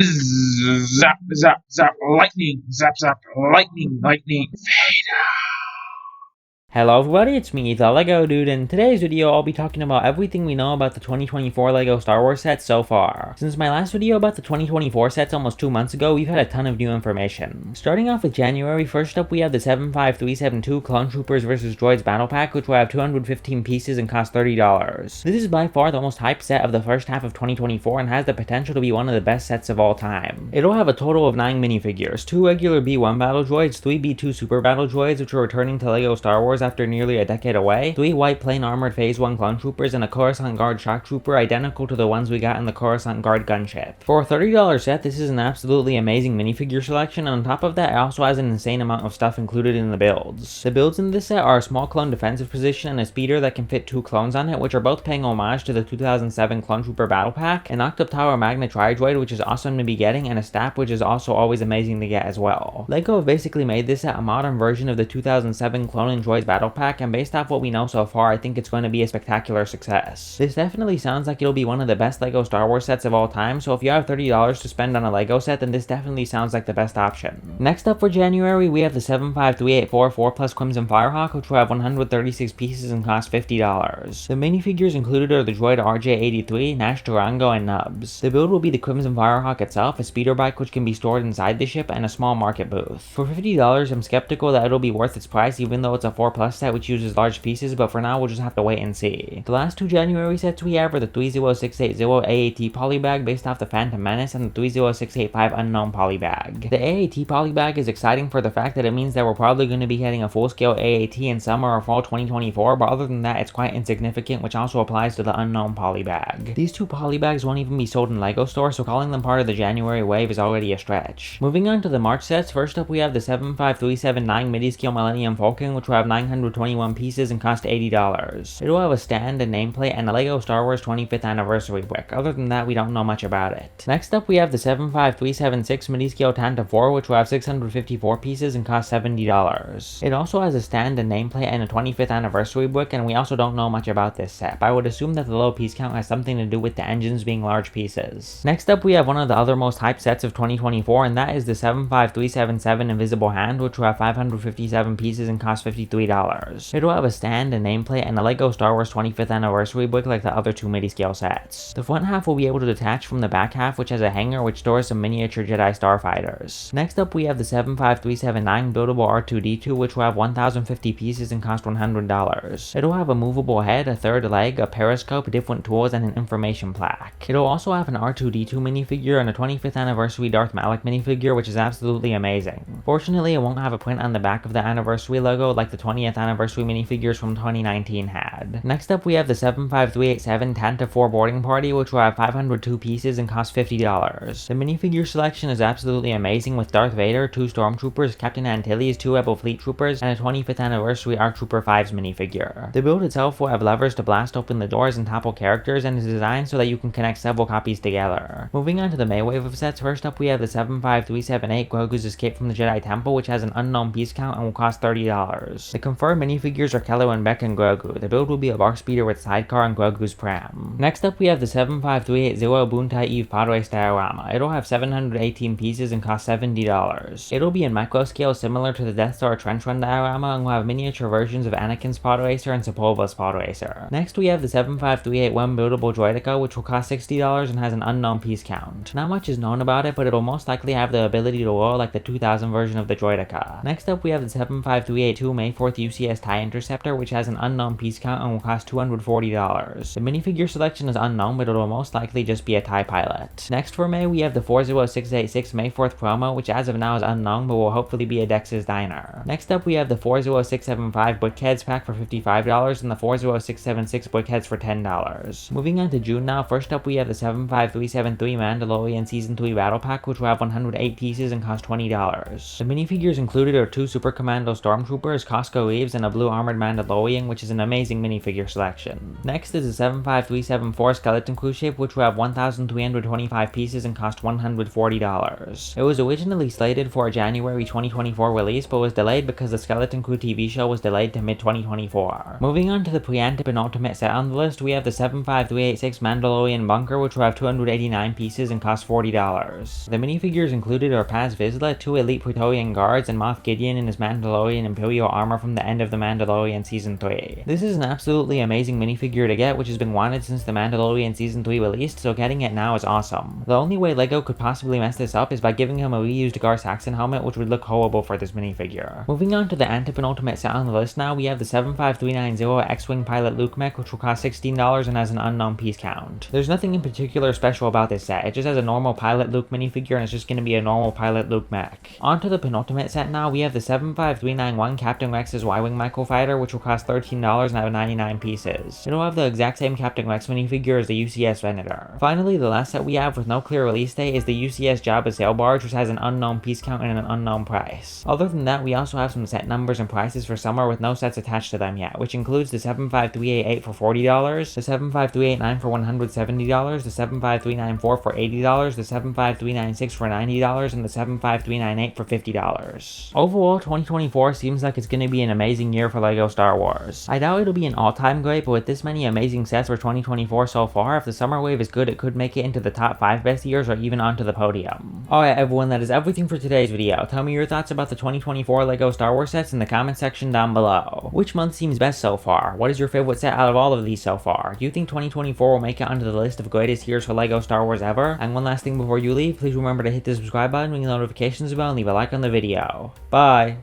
Zap, zap, zap, lightning, zap, zap, lightning, lightning. Hello everybody, it's me, the LEGO Dude, and in today's video I'll be talking about everything we know about the 2024 LEGO Star Wars sets so far. Since my last video about the 2024 sets almost 2 months ago, we've had a ton of new information. Starting off with January, first up we have the 75372 Clone Troopers vs. Droids Battle Pack, which will have 215 pieces and cost $30. This is by far the most hyped set of the first half of 2024 and has the potential to be one of the best sets of all time. It'll have a total of 9 minifigures, 2 regular B1 battle droids, 3 B2 super battle droids which are returning to LEGO Star Wars after nearly a decade away, 3 white plain armored Phase 1 Clone Troopers, and a Coruscant Guard Shock Trooper identical to the ones we got in the Coruscant Guard gunship. For a $30 set, this is an absolutely amazing minifigure selection, and on top of that, it also has an insane amount of stuff included in the builds. The builds in this set are a small clone defensive position and a speeder that can fit 2 clones on it, which are both paying homage to the 2007 Clone Trooper Battle Pack, an Octup Tower Magna Tri-Droid, which is awesome to be getting, and a staff, which is also always amazing to get as well. LEGO have basically made this set a modern version of the 2007 Clone and Droids Battle Pack, and based off what we know so far, I think it's going to be a spectacular success. This definitely sounds like it'll be one of the best LEGO Star Wars sets of all time, so if you have $30 to spend on a LEGO set, then this definitely sounds like the best option. Next up for January, we have the 75384 4+ Crimson Firehawk, which will have 136 pieces and cost $50. The minifigures included are the droid RJ-83, Nash Durango, and Nubs. The build will be the Crimson Firehawk itself, a speeder bike which can be stored inside the ship, and a small market booth. For $50, I'm skeptical that it'll be worth its price even though it's a 4+ set which uses large pieces, but for now we'll just have to wait and see. The last 2 January sets we have are the 30680 AAT Polybag based off the Phantom Menace and the 30685 Unknown Polybag. The AAT Polybag is exciting for the fact that it means that we're probably going to be getting a full-scale AAT in summer or fall 2024, but other than that it's quite insignificant, which also applies to the Unknown Polybag. These 2 Polybags won't even be sold in LEGO stores, so calling them part of the January wave is already a stretch. Moving on to the March sets, first up we have the 75379 Midi-Scale Millennium Falcon, which will have 921 pieces and cost $80. It will have a stand, a nameplate, and a LEGO Star Wars 25th Anniversary brick. Other than that, we don't know much about it. Next up we have the 75376 Midi-Scale Tantive 4, which will have 654 pieces and cost $70. It also has a stand, a nameplate, and a 25th Anniversary brick, and we also don't know much about this set, but I would assume that the low piece count has something to do with the engines being large pieces. Next up we have one of the other most hyped sets of 2024, and that is the 75377 Invisible Hand, which will have 557 pieces and cost $53. It will have a stand, a nameplate, and a LEGO Star Wars 25th Anniversary brick like the other 2 midi-scale sets. The front half will be able to detach from the back half, which has a hanger which stores some miniature Jedi starfighters. Next up we have the 75379 buildable R2-D2, which will have 1050 pieces and cost $100. It will have a movable head, a third leg, a periscope, different tools, and an information plaque. It will also have an R2-D2 minifigure and a 25th Anniversary Darth Malak minifigure, which is absolutely amazing. Fortunately, it won't have a print on the back of the anniversary logo like the 20th Anniversary minifigures from 2019 had. Next up we have the 75387 Tantive 4 Boarding Party, which will have 502 pieces and cost $50. The minifigure selection is absolutely amazing with Darth Vader, 2 Stormtroopers, Captain Antilles, 2 Rebel Fleet Troopers, and a 25th Anniversary ARC Trooper 5's minifigure. The build itself will have levers to blast open the doors and topple characters, and is designed so that you can connect several copies together. Moving on to the May wave of sets, first up we have the 75378 Grogu's Escape from the Jedi Temple, which has an unknown piece count and will cost $30. The confirmed minifigures are Kylo and Beck and Grogu. The build will be a bar speeder with sidecar and Grogu's pram. Next up we have the 75380 Buntai Eve Pod Race diorama. It'll have 718 pieces and cost $70. It'll be in micro scale similar to the Death Star Trench Run diorama and will have miniature versions of Anakin's Pod Racer and Sepulva's Pod Racer. Next we have the 75381 buildable Droideka, which will cost $60 and has an unknown piece count. Not much is known about it, but it'll most likely have the ability to roll like the 2000 version of the Droideka. Next up we have the 75382 May 4th UCS TIE Interceptor, which has an unknown piece count and will cost $240. The minifigure selection is unknown, but it will most likely just be a TIE pilot. Next for May we have the 40686 May 4th promo, which as of now is unknown, but will hopefully be a Dex's Diner. Next up we have the 40675 Brickheads pack for $55 and the 40676 Brickheads for $10. Moving on to June now, first up we have the 75373 Mandalorian Season 3 Battle Pack, which will have 108 pieces and cost $20. The minifigures included are 2 Super Commando Stormtroopers, Costco sleeves, and a blue armored Mandalorian, which is an amazing minifigure selection. Next is a 75374 Skeleton Crew ship, which will have 1,325 pieces and cost $140. It was originally slated for a January 2024 release, but was delayed because the Skeleton Crew TV show was delayed to mid-2024. Moving on to the pre-antepenultimate set on the list, we have the 75386 Mandalorian Bunker, which will have 289 pieces and cost $40. The minifigures included are Paz Vizsla, 2 elite Praetorian guards, and Moff Gideon in his Mandalorian Imperial armor from the end of The Mandalorian Season 3. This is an absolutely amazing minifigure to get, which has been wanted since The Mandalorian Season 3 released, so getting it now is awesome. The only way LEGO could possibly mess this up is by giving him a reused Gar Saxon helmet, which would look horrible for this minifigure. Moving on to the antepenultimate set on the list now, we have the 75390 X-Wing Pilot Luke mech, which will cost $16 and has an unknown piece count. There's nothing in particular special about this set, it just has a normal Pilot Luke minifigure and it's just going to be a normal Pilot Luke mech. On to the penultimate set now, we have the 75391 Captain Rex's Y-Wing Microfighter, which will cost $13 and have 99 pieces. It'll have the exact same Captain Rex minifigure as the UCS Venator. Finally, the last set we have with no clear release date is the UCS Jabba Sail Barge, which has an unknown piece count and an unknown price. Other than that, we also have some set numbers and prices for summer with no sets attached to them yet, which includes the 75388 for $40, the 75389 for $170, the 75394 for $80, the 75396 for $90, and the 75398 for $50. Overall, 2024 seems like it's going to be an amazing year for LEGO Star Wars. I doubt it'll be an all-time great, but with this many amazing sets for 2024 so far, if the summer wave is good, it could make it into the top 5 best years or even onto the podium. Alright everyone, that is everything for today's video. Tell me your thoughts about the 2024 LEGO Star Wars sets in the comment section down below. Which month seems best so far? What is your favorite set out of all of these so far? Do you think 2024 will make it onto the list of greatest years for LEGO Star Wars ever? And one last thing before you leave, please remember to hit the subscribe button, ring the notifications bell, and leave a like on the video. Bye!